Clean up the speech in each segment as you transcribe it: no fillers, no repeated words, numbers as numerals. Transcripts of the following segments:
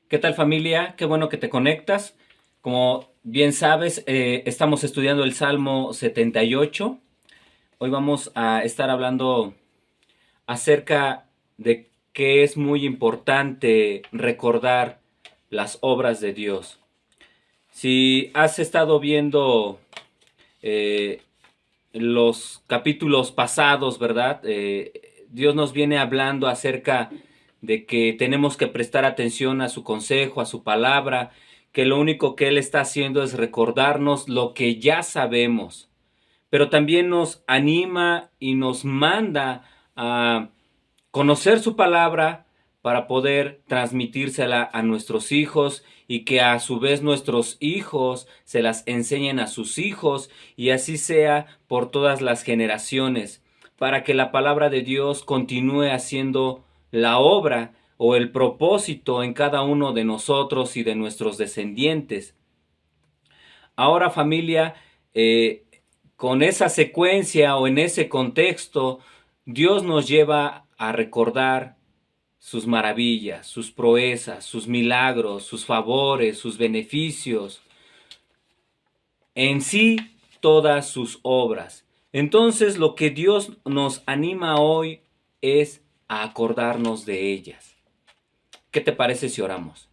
¿Qué tal, familia? Qué bueno que te conectas. Como bien sabes, estamos estudiando el Salmo 78. Hoy vamos a estar hablando acerca de que es muy importante recordar las obras de Dios. Si has estado viendo eh, los capítulos pasados, ¿verdad? Dios nos viene hablando acerca de que tenemos que prestar atención a su consejo, a su palabra, que lo único que Él está haciendo es recordarnos lo que ya sabemos, pero también nos anima y nos manda a conocer su palabra para poder transmitírsela a nuestros hijos y que a su vez nuestros hijos se las enseñen a sus hijos y así sea por todas las generaciones, para que la palabra de Dios continúe haciendo la obra o el propósito en cada uno de nosotros y de nuestros descendientes. Ahora, familia, eh, con esa secuencia o en ese contexto, Dios nos lleva a recordar sus maravillas, sus proezas, sus milagros, sus favores, sus beneficios, en sí todas sus obras. Entonces lo que Dios nos anima hoy es a acordarnos de ellas. ¿Qué te parece si oramos?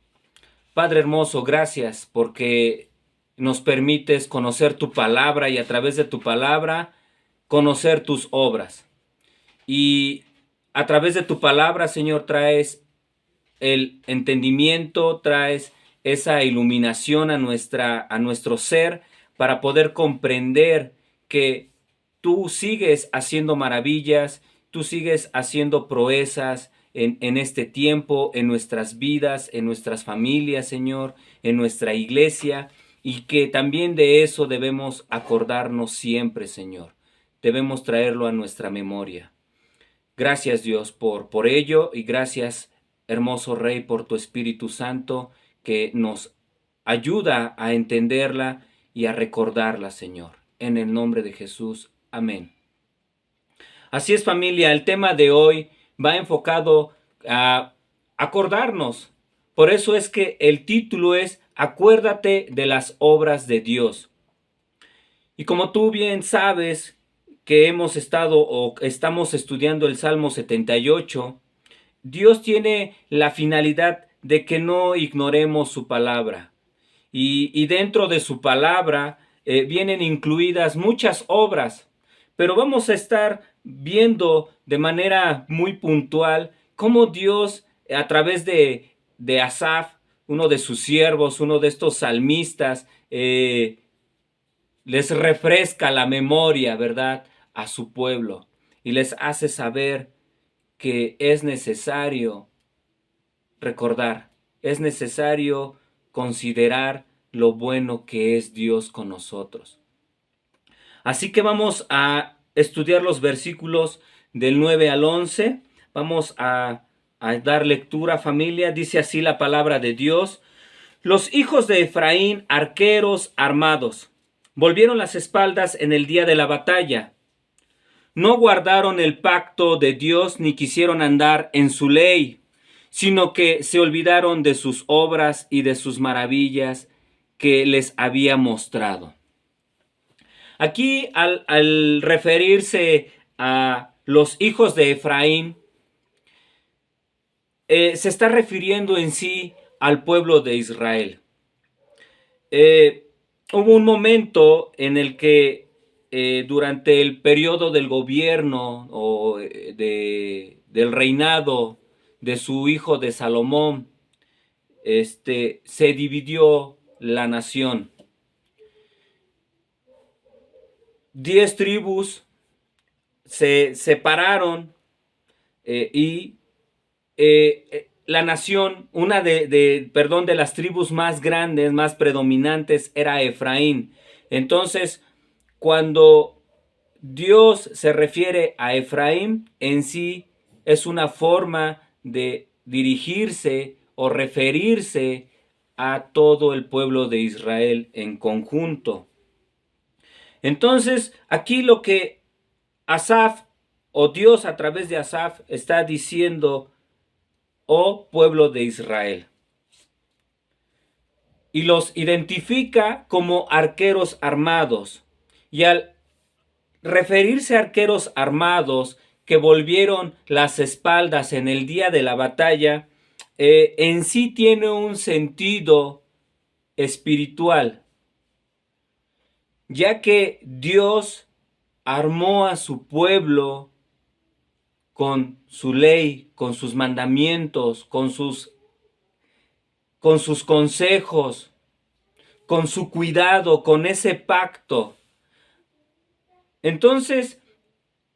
Padre hermoso, gracias porque nos permites conocer tu palabra y a través de tu palabra conocer tus obras. Y a través de tu palabra, Señor, traes el entendimiento, traes esa iluminación a nuestro ser para poder comprender que tú sigues haciendo maravillas, tú sigues haciendo proezas en este tiempo, en nuestras vidas, en nuestras familias, Señor, en nuestra iglesia, y que también de eso debemos acordarnos siempre, Señor. Debemos traerlo a nuestra memoria. Gracias, Dios, por ello, y gracias, hermoso Rey, por tu Espíritu Santo que nos ayuda a entenderla y a recordarla, Señor. En el nombre de Jesús. Amén. Así es, familia, el tema de hoy va enfocado a acordarnos. Por eso es que el título es Acuérdate de las obras de Dios. Y como tú bien sabes que hemos estado o estamos estudiando el Salmo 78, Dios tiene la finalidad de que no ignoremos su palabra. Y dentro de su palabra vienen incluidas muchas obras, pero vamos a estar viendo de manera muy puntual cómo Dios, a través de Asaf, uno de sus siervos, uno de estos salmistas, les refresca la memoria, ¿verdad?, a su pueblo y les hace saber que es necesario recordar, es necesario considerar lo bueno que es Dios con nosotros. Así que vamos a estudiar los versículos del 9 al 11. Vamos a dar lectura, familia. Dice así la palabra de Dios. Los hijos de Efraín, arqueros armados, volvieron las espaldas en el día de la batalla. No guardaron el pacto de Dios ni quisieron andar en su ley, sino que se olvidaron de sus obras y de sus maravillas que les había mostrado. Aquí, al referirse a los hijos de Efraín, se está refiriendo en sí al pueblo de Israel. Hubo un momento en el que durante el periodo del gobierno o del reinado de su hijo de Salomón, se dividió la nación. 10 tribus se separaron y la nación, una de las tribus más grandes, más predominantes, era Efraín. Entonces, cuando Dios se refiere a Efraín, en sí es una forma de dirigirse o referirse a todo el pueblo de Israel en conjunto. Entonces, aquí lo que Asaf o Dios a través de Asaf está diciendo: oh pueblo de Israel, y los identifica como arqueros armados. Y al referirse a arqueros armados que volvieron las espaldas en el día de la batalla, en sí tiene un sentido espiritual, ya que Dios armó a su pueblo con su ley, con sus mandamientos, con sus consejos, con su cuidado, con ese pacto. Entonces,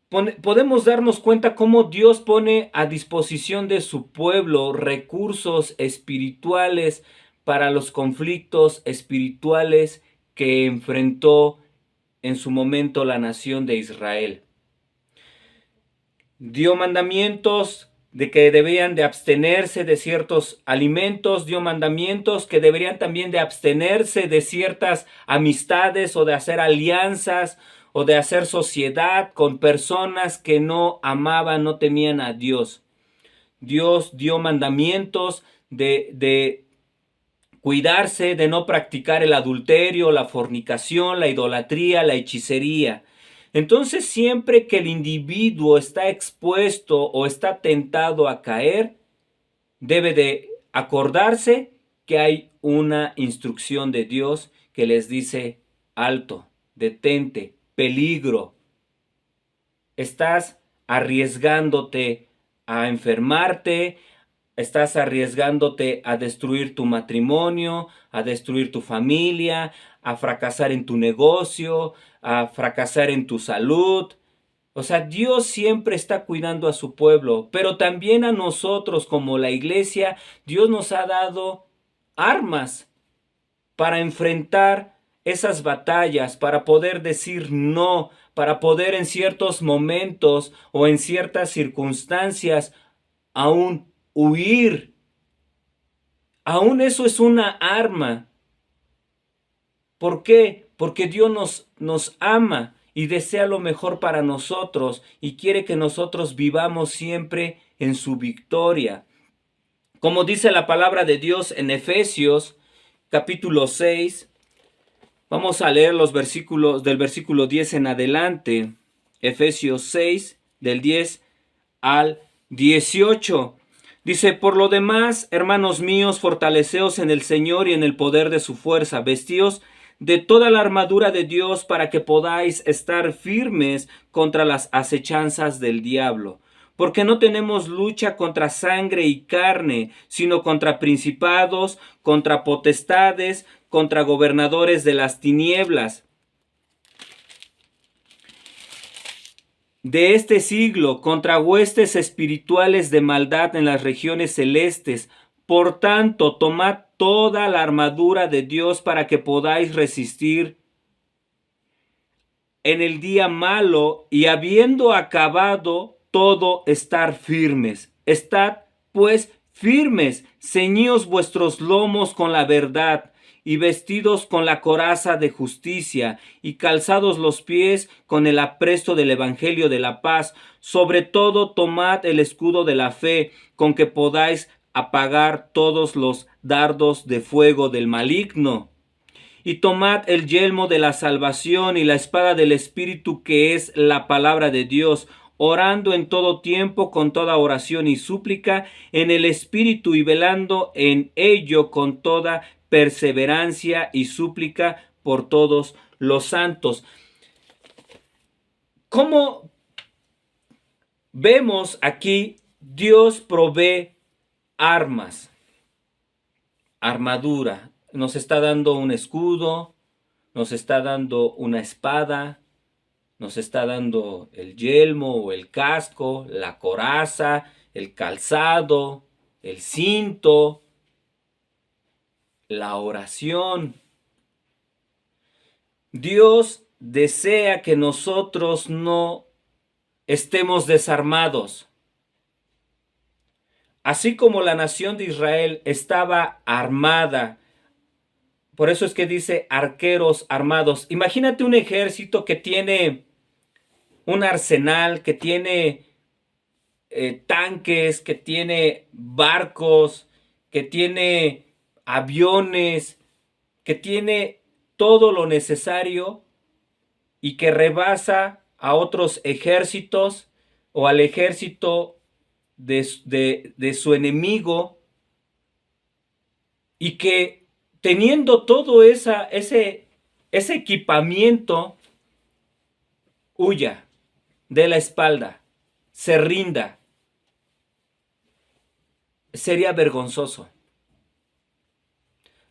podemos darnos cuenta cómo Dios pone a disposición de su pueblo recursos espirituales para los conflictos espirituales que enfrentó en su momento la nación de Israel. Dio mandamientos de que debían de abstenerse de ciertos alimentos, dio mandamientos que deberían también de abstenerse de ciertas amistades o de hacer alianzas o de hacer sociedad con personas que no amaban, no temían a Dios. Dios dio mandamientos de cuidarse, de no practicar el adulterio, la fornicación, la idolatría, la hechicería. Entonces, siempre que el individuo está expuesto o está tentado a caer, debe de acordarse que hay una instrucción de Dios que les dice: alto, detente, peligro. Estás arriesgándote a enfermarte, estás arriesgándote a destruir tu matrimonio, a destruir tu familia, a fracasar en tu negocio, a fracasar en tu salud. O sea, Dios siempre está cuidando a su pueblo, pero también a nosotros como la iglesia, Dios nos ha dado armas para enfrentar esas batallas, para poder decir no, para poder en ciertos momentos o en ciertas circunstancias aún huir. Aún eso es una arma. ¿Por qué? Porque Dios nos ama y desea lo mejor para nosotros y quiere que nosotros vivamos siempre en su victoria. Como dice la palabra de Dios en Efesios capítulo 6, vamos a leer los versículos del versículo 10 en adelante. Efesios 6, del 10 al 18. Dice: por lo demás, hermanos míos, fortaleceos en el Señor y en el poder de su fuerza. Vestíos de toda la armadura de Dios para que podáis estar firmes contra las acechanzas del diablo. Porque no tenemos lucha contra sangre y carne, sino contra principados, contra potestades, contra gobernadores de las tinieblas de este siglo, contra huestes espirituales de maldad en las regiones celestes. Por tanto, tomad toda la armadura de Dios para que podáis resistir en el día malo, y habiendo acabado todo, estar firmes. Estad pues firmes, ceñíos vuestros lomos con la verdad, y vestidos con la coraza de justicia, y calzados los pies con el apresto del evangelio de la paz. Sobre todo tomad el escudo de la fe, con que podáis apagar todos los dardos de fuego del maligno. Y tomad el yelmo de la salvación y la espada del Espíritu, que es la palabra de Dios, orando en todo tiempo con toda oración y súplica en el Espíritu, y velando en ello con toda perseverancia y súplica por todos los santos. Como vemos aquí, Dios provee armas, armadura. Nos está dando un escudo, nos está dando una espada, nos está dando el yelmo o el casco, la coraza, el calzado, el cinto, la oración. Dios desea que nosotros no estemos desarmados. Así como la nación de Israel estaba armada, por eso es que dice arqueros armados. Imagínate un ejército que tiene un arsenal, que tiene tanques, que tiene barcos, que tiene aviones, que tiene todo lo necesario y que rebasa a otros ejércitos o al ejército de su enemigo, y que teniendo todo ese equipamiento, huya, dé la espalda, se rinda. Sería vergonzoso.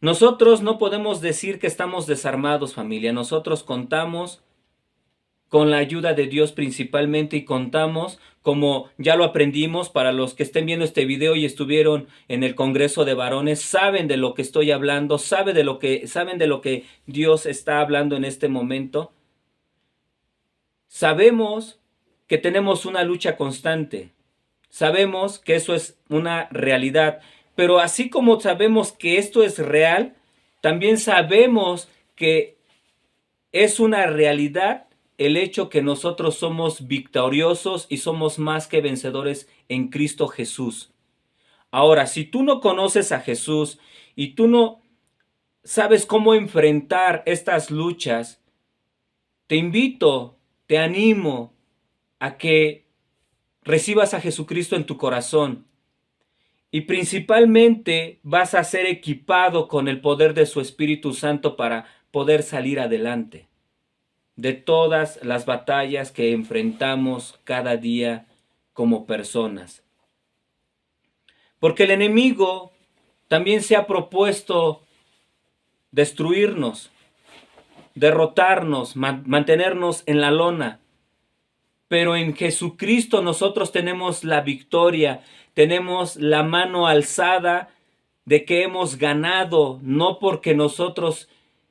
Nosotros no podemos decir que estamos desarmados, familia. Nosotros contamos con la ayuda de Dios principalmente, y contamos, como ya lo aprendimos, para los que estén viendo este video y estuvieron en el Congreso de Varones, saben de lo que estoy hablando, saben de lo que Dios está hablando en este momento. Sabemos que tenemos una lucha constante. Sabemos que eso es una realidad. Pero así como sabemos que esto es real, también sabemos que es una realidad el hecho que nosotros somos victoriosos y somos más que vencedores en Cristo Jesús. Ahora, si tú no conoces a Jesús y tú no sabes cómo enfrentar estas luchas, te invito, te animo a que recibas a Jesucristo en tu corazón. Y principalmente vas a ser equipado con el poder de su Espíritu Santo para poder salir adelante de todas las batallas que enfrentamos cada día como personas. Porque el enemigo también se ha propuesto destruirnos, derrotarnos, mantenernos en la lona. Pero en Jesucristo nosotros tenemos la victoria, tenemos la mano alzada de que hemos ganado, no porque nosotros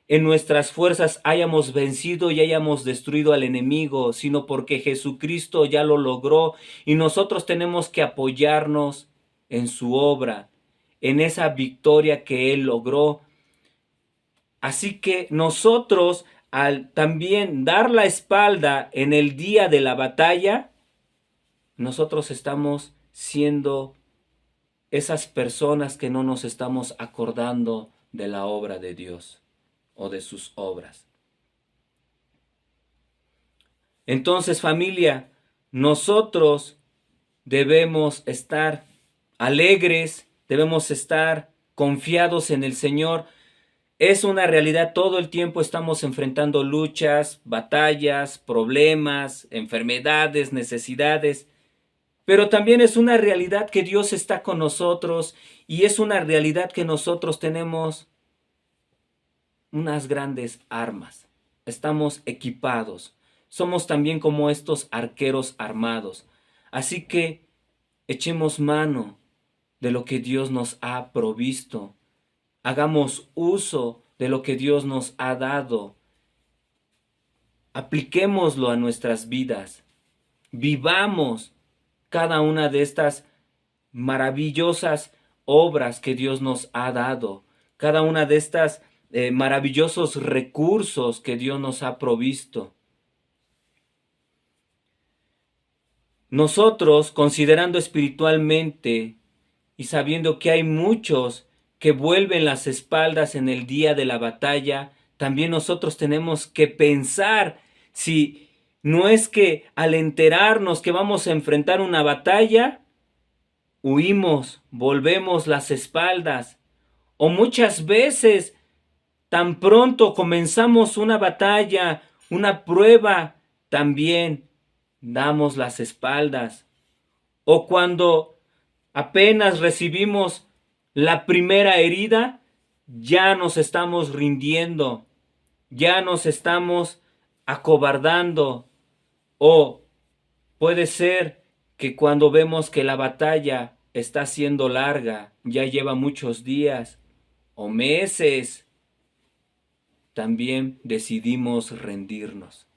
en nuestras fuerzas hayamos vencido y hayamos destruido al enemigo, sino porque Jesucristo ya lo logró, y nosotros tenemos que apoyarnos en su obra, en esa victoria que Él logró. Así que nosotros, al también dar la espalda en el día de la batalla, nosotros estamos siendo esas personas que no nos estamos acordando de la obra de Dios o de sus obras. Entonces, familia, nosotros debemos estar alegres, debemos estar confiados en el Señor. Es una realidad, todo el tiempo estamos enfrentando luchas, batallas, problemas, enfermedades, necesidades. Pero también es una realidad que Dios está con nosotros, y es una realidad que nosotros tenemos unas grandes armas. Estamos equipados. Somos también como estos arqueros armados. Así que echemos mano de lo que Dios nos ha provisto. Hagamos uso de lo que Dios nos ha dado. Apliquémoslo a nuestras vidas. Vivamos cada una de estas maravillosas obras que Dios nos ha dado. Cada una de estas maravillosos recursos que Dios nos ha provisto. Nosotros, considerando espiritualmente y sabiendo que hay muchos que vuelven las espaldas en el día de la batalla, también nosotros tenemos que pensar si no es que al enterarnos que vamos a enfrentar una batalla, huimos, volvemos las espaldas, o muchas veces tan pronto comenzamos una batalla, una prueba, también damos las espaldas. O cuando apenas recibimos la primera herida, ya nos estamos rindiendo, ya nos estamos acobardando. O puede ser que cuando vemos que la batalla está siendo larga, ya lleva muchos días o meses, también decidimos rendirnos.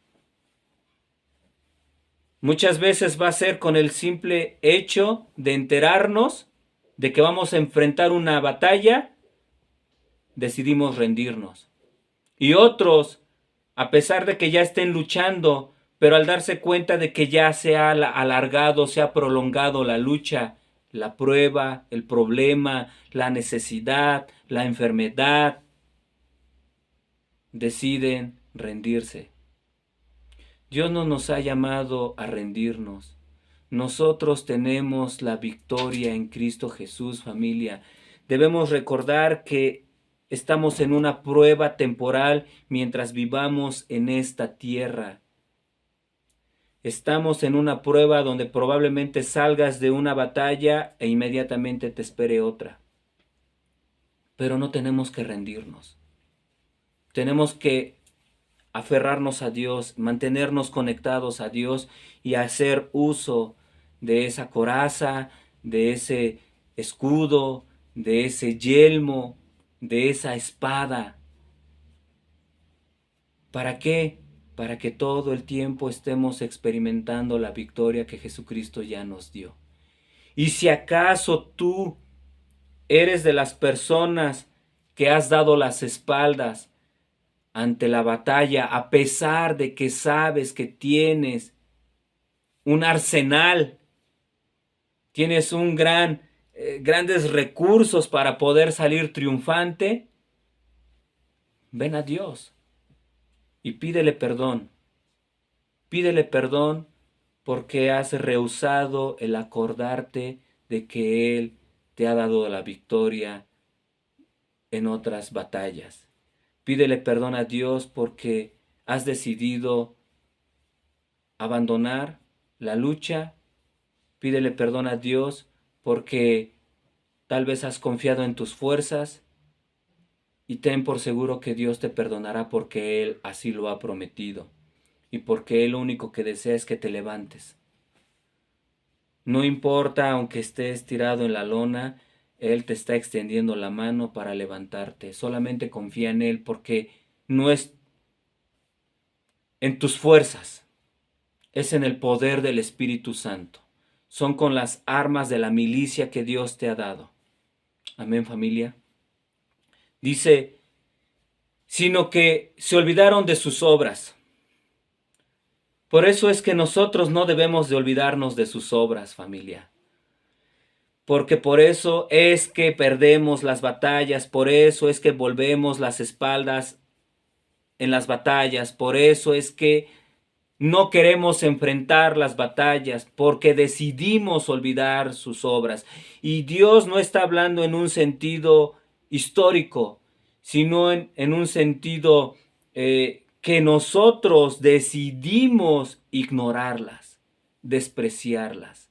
Muchas veces va a ser con el simple hecho de enterarnos de que vamos a enfrentar una batalla, decidimos rendirnos. Y otros, a pesar de que ya estén luchando, pero al darse cuenta de que ya se ha alargado, se ha prolongado la lucha, la prueba, el problema, la necesidad, la enfermedad, deciden rendirse. Dios no nos ha llamado a rendirnos. Nosotros tenemos la victoria en Cristo Jesús, familia. Debemos recordar que estamos en una prueba temporal mientras vivamos en esta tierra. Estamos en una prueba donde probablemente salgas de una batalla e inmediatamente te espere otra. Pero no tenemos que rendirnos. Tenemos que aferrarnos a Dios, mantenernos conectados a Dios y hacer uso de esa coraza, de ese escudo, de ese yelmo, de esa espada. ¿Para qué? Para que todo el tiempo estemos experimentando la victoria que Jesucristo ya nos dio. Y si acaso tú eres de las personas que has dado las espaldas ante la batalla, a pesar de que sabes que tienes un arsenal, tienes grandes recursos para poder salir triunfante, ven a Dios y pídele perdón. Pídele perdón porque has rehusado el acordarte de que Él te ha dado la victoria en otras batallas. Pídele perdón a Dios porque has decidido abandonar la lucha. Pídele perdón a Dios porque tal vez has confiado en tus fuerzas y ten por seguro que Dios te perdonará porque Él así lo ha prometido y porque Él lo único que desea es que te levantes. No importa aunque estés tirado en la lona, Él te está extendiendo la mano para levantarte. Solamente confía en Él porque no es en tus fuerzas, es en el poder del Espíritu Santo. Son con las armas de la milicia que Dios te ha dado. Amén, familia. Dice, sino que se olvidaron de sus obras. Por eso es que nosotros no debemos de olvidarnos de sus obras, familia. Porque por eso es que perdemos las batallas, por eso es que volvemos las espaldas en las batallas, por eso es que no queremos enfrentar las batallas, porque decidimos olvidar sus obras. Y Dios no está hablando en un sentido histórico, sino en un sentido que nosotros decidimos ignorarlas, despreciarlas.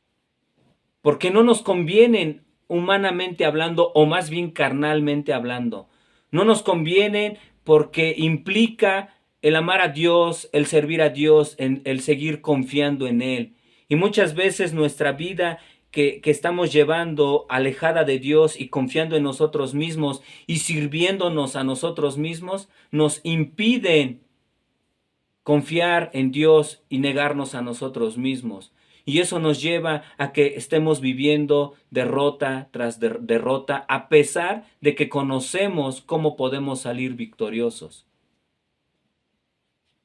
Porque no nos convienen humanamente hablando, o más bien carnalmente hablando. No nos convienen porque implica el amar a Dios, el servir a Dios, el seguir confiando en Él. Y muchas veces nuestra vida que estamos llevando alejada de Dios y confiando en nosotros mismos y sirviéndonos a nosotros mismos, nos impiden confiar en Dios y negarnos a nosotros mismos. Y eso nos lleva a que estemos viviendo derrota tras derrota, a pesar de que conocemos cómo podemos salir victoriosos.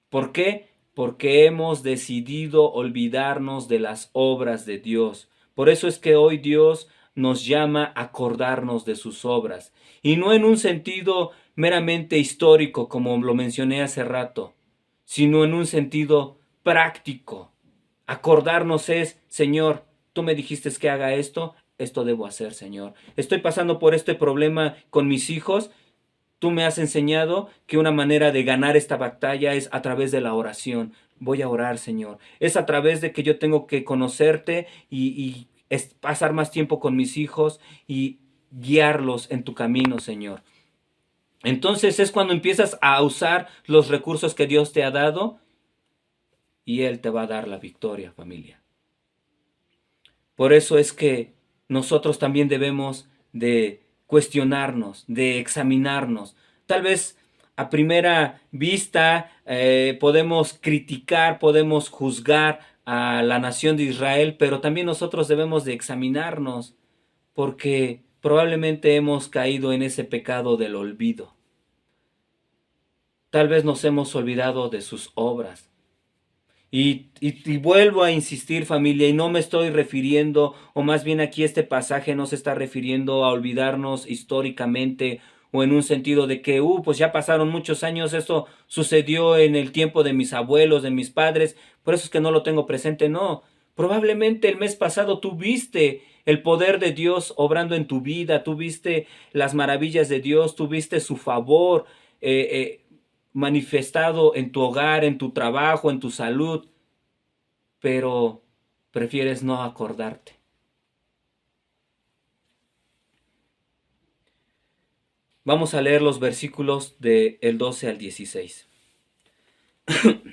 ¿Por qué? Porque hemos decidido olvidarnos de las obras de Dios. Por eso es que hoy Dios nos llama a acordarnos de sus obras. Y no en un sentido meramente histórico, como lo mencioné hace rato, sino en un sentido práctico. Acordarnos es, Señor, tú me dijiste que haga esto debo hacer, Señor. Estoy pasando por este problema con mis hijos. Tú me has enseñado que una manera de ganar esta batalla es a través de la oración. Voy a orar, Señor. Es a través de que yo tengo que conocerte y pasar más tiempo con mis hijos y guiarlos en tu camino, Señor. Entonces es cuando empiezas a usar los recursos que Dios te ha dado y Él te va a dar la victoria, familia. Por eso es que nosotros también debemos de cuestionarnos, de examinarnos. Tal vez a primera vista podemos criticar, podemos juzgar a la nación de Israel, pero también nosotros debemos de examinarnos porque probablemente hemos caído en ese pecado del olvido. Tal vez nos hemos olvidado de sus obras. Y vuelvo a insistir, familia, y no me estoy refiriendo, o más bien aquí este pasaje no se está refiriendo a olvidarnos históricamente o en un sentido de que, pues ya pasaron muchos años, esto sucedió en el tiempo de mis abuelos, de mis padres, por eso es que no lo tengo presente. No, probablemente el mes pasado tú viste el poder de Dios obrando en tu vida, tú viste las maravillas de Dios, tú viste su favor manifestado en tu hogar, en tu trabajo, en tu salud, pero prefieres no acordarte. Vamos a leer los versículos del 12 al 16.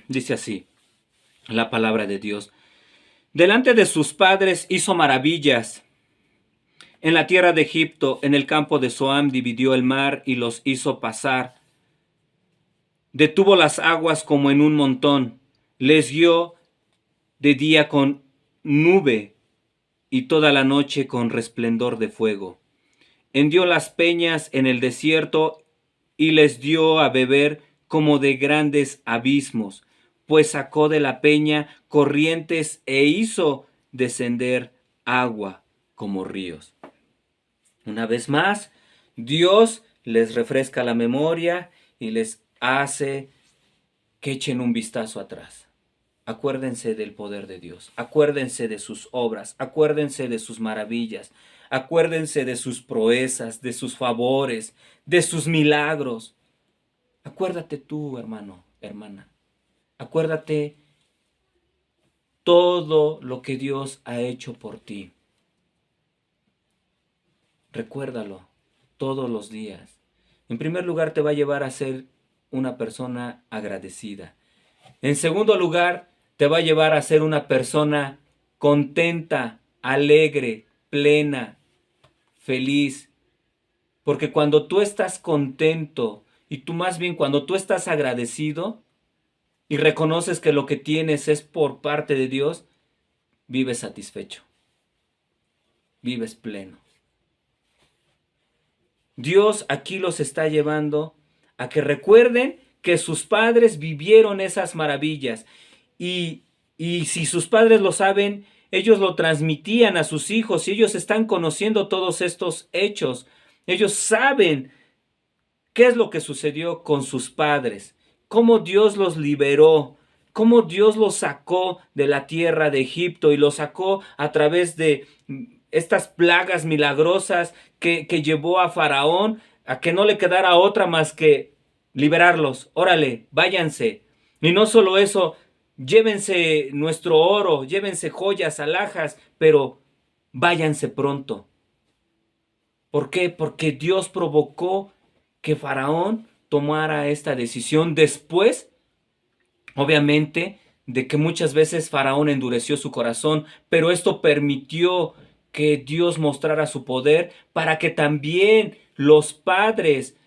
Dice así la palabra de Dios. Delante de sus padres hizo maravillas. En la tierra de Egipto, en el campo de Zoán, dividió el mar y los hizo pasar. Detuvo las aguas como en un montón. Les guió de día con nube y toda la noche con resplendor de fuego. Hendió las peñas en el desierto y les dio a beber como de grandes abismos, pues sacó de la peña corrientes e hizo descender agua como ríos. Una vez más, Dios les refresca la memoria y les hace que echen un vistazo atrás. Acuérdense del poder de Dios, acuérdense de sus obras, acuérdense de sus maravillas, acuérdense de sus proezas, de sus favores, de sus milagros. Acuérdate tú, hermano, hermana. Acuérdate todo lo que Dios ha hecho por ti. Recuérdalo todos los días. En primer lugar, te va a llevar a ser una persona agradecida. En segundo lugar, te va a llevar a ser una persona contenta, alegre, plena, feliz. Porque cuando tú estás contento y tú más bien cuando tú estás agradecido y reconoces que lo que tienes es por parte de Dios, vives satisfecho, vives pleno. Dios aquí los está llevando a que recuerden que sus padres vivieron esas maravillas y si sus padres lo saben, ellos lo transmitían a sus hijos y ellos están conociendo todos estos hechos. Ellos saben qué es lo que sucedió con sus padres, cómo Dios los liberó, cómo Dios los sacó de la tierra de Egipto y los sacó a través de estas plagas milagrosas que llevó a Faraón a que no le quedara otra más que liberarlos. Órale, váyanse. Y no solo eso, llévense nuestro oro, llévense joyas, alhajas, pero váyanse pronto. ¿Por qué? Porque Dios provocó que Faraón tomara esta decisión después, obviamente, de que muchas veces Faraón endureció su corazón, pero esto permitió que Dios mostrara su poder para que también los padres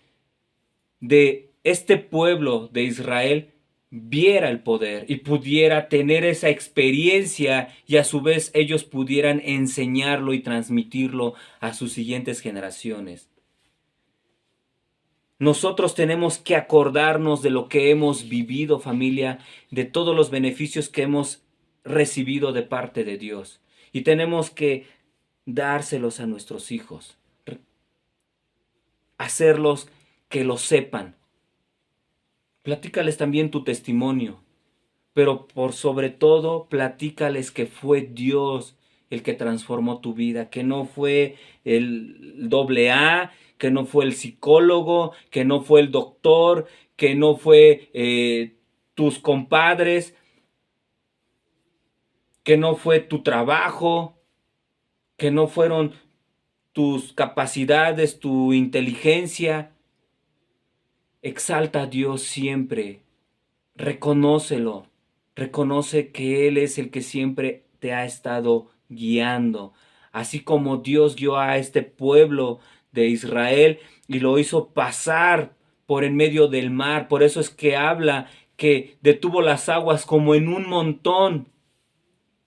de este pueblo de Israel viera el poder y pudiera tener esa experiencia y a su vez ellos pudieran enseñarlo y transmitirlo a sus siguientes generaciones. Nosotros tenemos que acordarnos de lo que hemos vivido, familia, de todos los beneficios que hemos recibido de parte de Dios. Y tenemos que dárselos a nuestros hijos. Hacerlos que lo sepan. Platícales también tu testimonio. Pero por sobre todo, platícales que fue Dios el que transformó tu vida, que no fue el AA, que no fue el psicólogo, que no fue el doctor, que no fue tus compadres, que no fue tu trabajo, que no fueron tus capacidades, tu inteligencia. Exalta a Dios siempre, reconócelo, reconoce que Él es el que siempre te ha estado guiando, así como Dios guió a este pueblo de Israel y lo hizo pasar por en medio del mar. Por eso es que habla que detuvo las aguas como en un montón.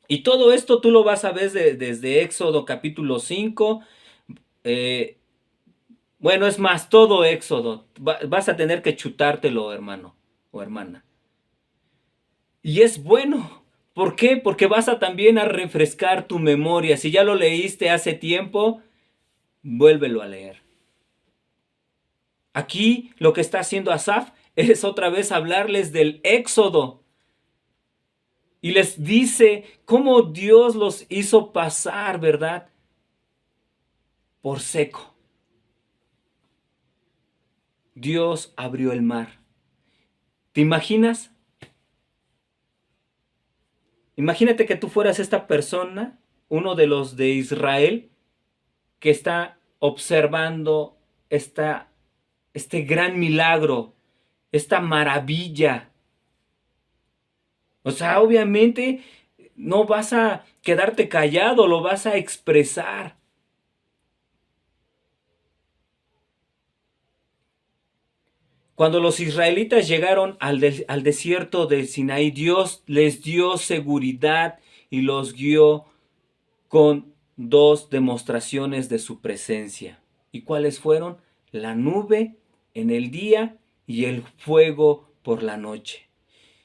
Y todo esto tú lo vas a ver desde Éxodo capítulo 5. Bueno, es más, todo Éxodo. Vas a tener que chutártelo, hermano o hermana. Y es bueno. ¿Por qué? Porque vas a también a refrescar tu memoria. Si ya lo leíste hace tiempo, vuélvelo a leer. Aquí lo que está haciendo Asaf es otra vez hablarles del éxodo. Y les dice cómo Dios los hizo pasar, ¿verdad? Por seco. Dios abrió el mar. ¿Te imaginas? Imagínate que tú fueras esta persona, uno de los de Israel, que está observando este gran milagro, esta maravilla. O sea, obviamente no vas a quedarte callado, lo vas a expresar. Cuando los israelitas llegaron al desierto del Sinaí, Dios les dio seguridad y los guió con dos demostraciones de su presencia. ¿Y cuáles fueron? La nube en el día y el fuego por la noche.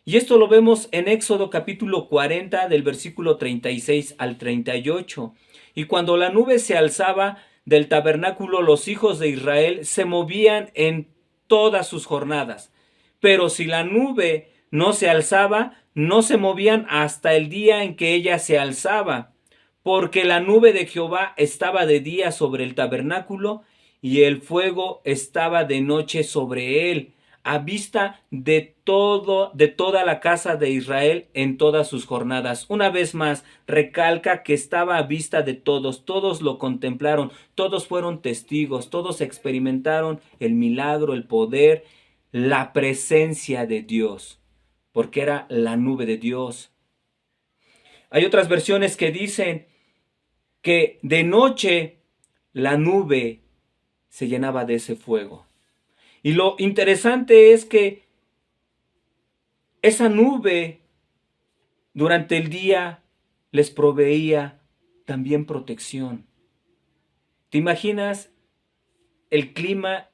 Y esto lo vemos en Éxodo capítulo 40 del versículo 36 al 38. Y cuando la nube se alzaba del tabernáculo, los hijos de Israel se movían en todas sus jornadas. Pero si la nube no se alzaba, no se movían hasta el día en que ella se alzaba, porque la nube de Jehová estaba de día sobre el tabernáculo y el fuego estaba de noche sobre él, a vista de toda la casa de Israel en todas sus jornadas. Una vez más, recalca que estaba a vista de todos, todos lo contemplaron, todos fueron testigos, todos experimentaron el milagro, el poder, la presencia de Dios, porque era la nube de Dios. Hay otras versiones que dicen que de noche la nube se llenaba de ese fuego. Y lo interesante es que esa nube durante el día les proveía también protección. ¿Te imaginas el clima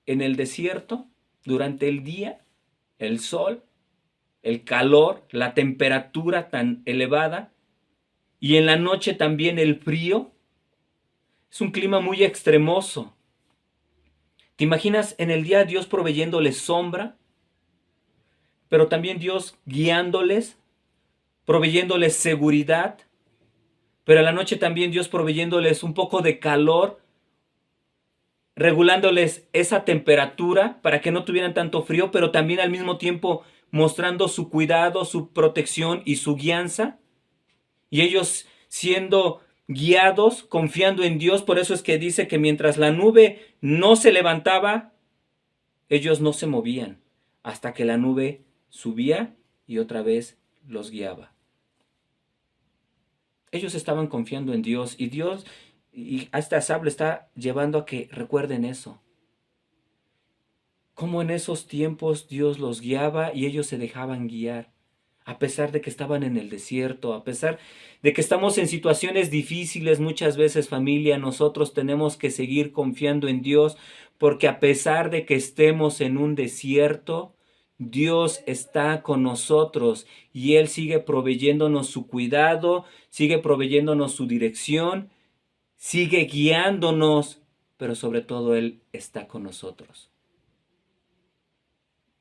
en el desierto durante el día? El sol, el calor, la temperatura tan elevada y en la noche también el frío. Es un clima muy extremoso. ¿Te imaginas en el día Dios proveyéndoles sombra, pero también Dios guiándoles, proveyéndoles seguridad, pero en la noche también Dios proveyéndoles un poco de calor, regulándoles esa temperatura para que no tuvieran tanto frío, pero también al mismo tiempo mostrando su cuidado, su protección y su guianza? Y ellos siendo guiados, confiando en Dios. Por eso es que dice que mientras la nube no se levantaba, ellos no se movían, hasta que la nube subía y otra vez los guiaba. Ellos estaban confiando en Dios y Dios, y a esta Asaf le está llevando a que recuerden eso. Cómo en esos tiempos Dios los guiaba y ellos se dejaban guiar. A pesar de que estaban en el desierto, a pesar de que estamos en situaciones difíciles muchas veces, familia, nosotros tenemos que seguir confiando en Dios, porque a pesar de que estemos en un desierto, Dios está con nosotros y Él sigue proveyéndonos su cuidado, sigue proveyéndonos su dirección, sigue guiándonos, pero sobre todo Él está con nosotros.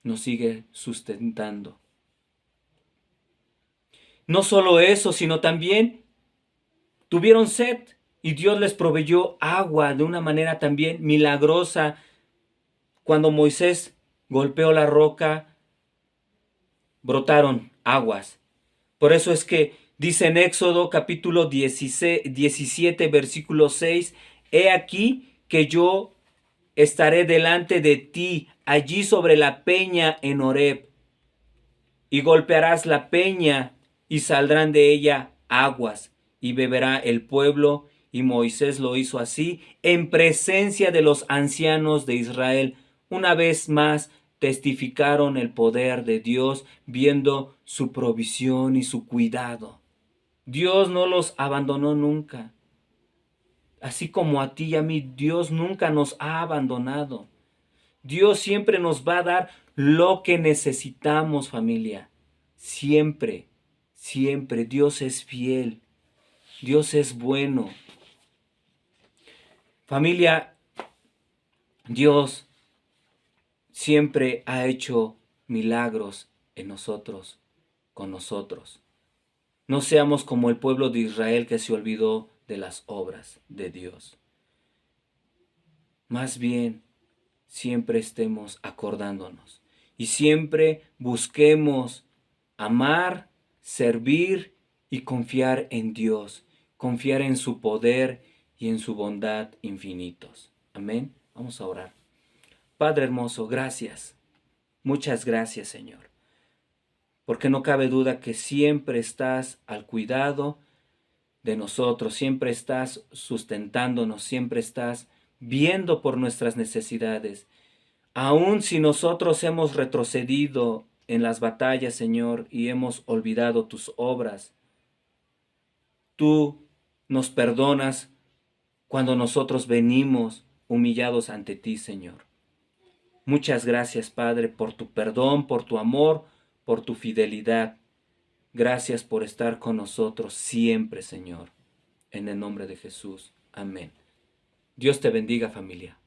Nos sigue sustentando. No solo eso, sino también tuvieron sed y Dios les proveyó agua de una manera también milagrosa. Cuando Moisés golpeó la roca, brotaron aguas. Por eso es que dice en Éxodo capítulo 17, versículo 6, he aquí que yo estaré delante de ti allí sobre la peña en Horeb, y golpearás la peña y saldrán de ella aguas, y beberá el pueblo. Y Moisés lo hizo así en presencia de los ancianos de Israel. Una vez más testificaron el poder de Dios, viendo su provisión y su cuidado. Dios no los abandonó nunca. Así como a ti y a mí, Dios nunca nos ha abandonado. Dios siempre nos va a dar lo que necesitamos, familia. Siempre, siempre. Dios es fiel. Dios es bueno. Familia, Dios siempre ha hecho milagros en nosotros, con nosotros. No seamos como el pueblo de Israel que se olvidó de las obras de Dios. Más bien, siempre estemos acordándonos y siempre busquemos amar, servir y confiar en Dios, confiar en su poder y en su bondad infinitos. Amén. Vamos a orar. Padre hermoso, gracias. Muchas gracias, Señor. Porque no cabe duda que siempre estás al cuidado de nosotros, siempre estás sustentándonos, siempre estás viendo por nuestras necesidades. Aun si nosotros hemos retrocedido en las batallas, Señor, y hemos olvidado tus obras, tú nos perdonas cuando nosotros venimos humillados ante ti, Señor. Muchas gracias, Padre, por tu perdón, por tu amor, por tu fidelidad. Gracias por estar con nosotros siempre, Señor. En el nombre de Jesús. Amén. Dios te bendiga, familia.